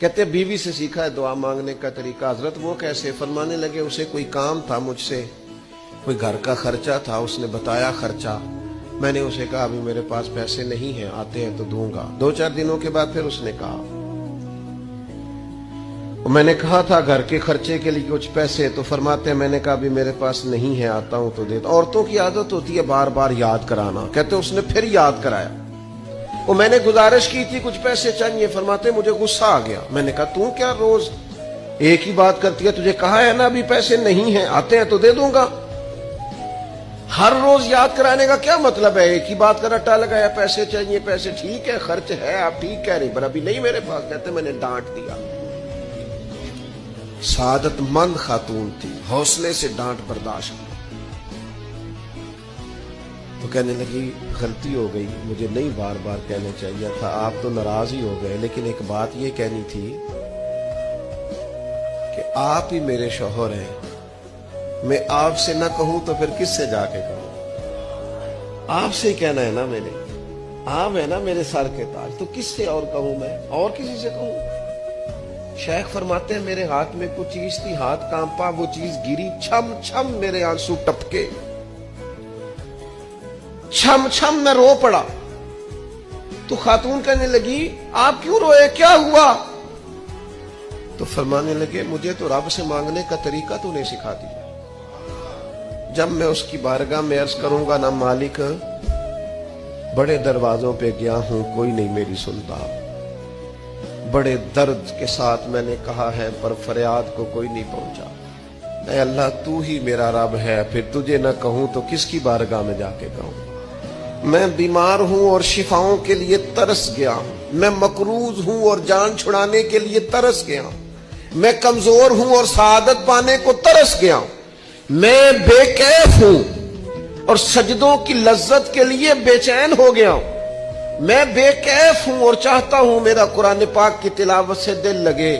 کہتے بیوی سے سیکھا ہے دعا مانگنے کا طریقہ. حضرت وہ کیسے؟ فرمانے لگے اسے کوئی کام تھا مجھ سے، کوئی گھر کا خرچہ تھا، اس نے بتایا خرچہ، میں نے اسے کہا ابھی میرے پاس پیسے نہیں ہیں، آتے ہیں تو دوں گا. 2-4 دنوں کے بعد پھر اس نے کہا میں نے کہا تھا گھر کے خرچے کے لیے کچھ پیسے، تو فرماتے ہیں میں نے کہا ابھی میرے پاس نہیں ہے، آتا ہوں تو دیتا. عورتوں کی عادت ہوتی ہے بار بار یاد کرانا. کہتے اس نے پھر یاد کرایا. وہ میں نے گزارش کی تھی کچھ پیسے چاہیے، فرماتے مجھے غصہ آ گیا. میں نے کہا تو کیا روز ایک ہی بات کرتی ہے، تجھے کہا ہے نا ابھی پیسے نہیں ہیں، آتے ہیں تو دے دوں گا. ہر روز یاد کرانے کا کیا مطلب ہے؟ ایک ہی بات کا رٹا لگایا، پیسے چاہیے پیسے، ٹھیک ہے خرچ ہے آپ ٹھیک کہہ رہی پر ابھی نہیں میرے پاس. کہتے میں نے ڈانٹ دیا. سعادت مند خاتون تھی، حوصلے سے ڈانٹ برداشت کی. تو کہنے لگی غلطی ہو گئی، مجھے نہیں بار بار کہنا چاہیے تھا، آپ تو ناراض ہی ہو گئے، لیکن ایک بات یہ کہنی تھی کہ آپ ہی میرے شوہر ہیں، میں آپ سے نہ کہوں تو پھر کس سے جا کے کہوں؟ آپ سے ہی کہنا ہے نا، میں نے آپ ہے نا میرے سر کے تاج، تو کس سے اور کہوں؟ میں اور کسی سے کہوں؟ شیخ فرماتے ہیں میرے ہاتھ میں کچھ چیز تھی، ہاتھ کانپا، وہ چیز گری، چھم چھم میرے آنسو ٹپکے، چھم چھم میں رو پڑا. تو خاتون کہنے لگی آپ کیوں روئے، کیا ہوا؟ تو فرمانے لگے مجھے تو رب سے مانگنے کا طریقہ تو نہیں سکھا دیا. جب میں اس کی بارگاہ میں عرض کروں گا نا مالک بڑے دروازوں پہ گیا ہوں کوئی نہیں میری سنتا، بڑے درد کے ساتھ میں نے کہا ہے پر فریاد کو کوئی نہیں پہنچا. اے اللہ تو ہی میرا رب ہے، پھر تجھے نہ کہوں تو کس کی بارگاہ میں جا کے کہوں؟ میں بیمار ہوں اور شفاؤں کے لیے ترس گیا ہوں، میں مقروض ہوں اور جان چھڑانے کے لیے ترس گیا ہوں، میں کمزور ہوں اور سعادت پانے کو ترس گیا ہوں، میں بے کیف ہوں اور سجدوں کی لذت کے لیے بے چین ہو گیا ہوں، میں بے کیف ہوں اور چاہتا ہوں میرا قرآن پاک کی تلاوت سے دل لگے.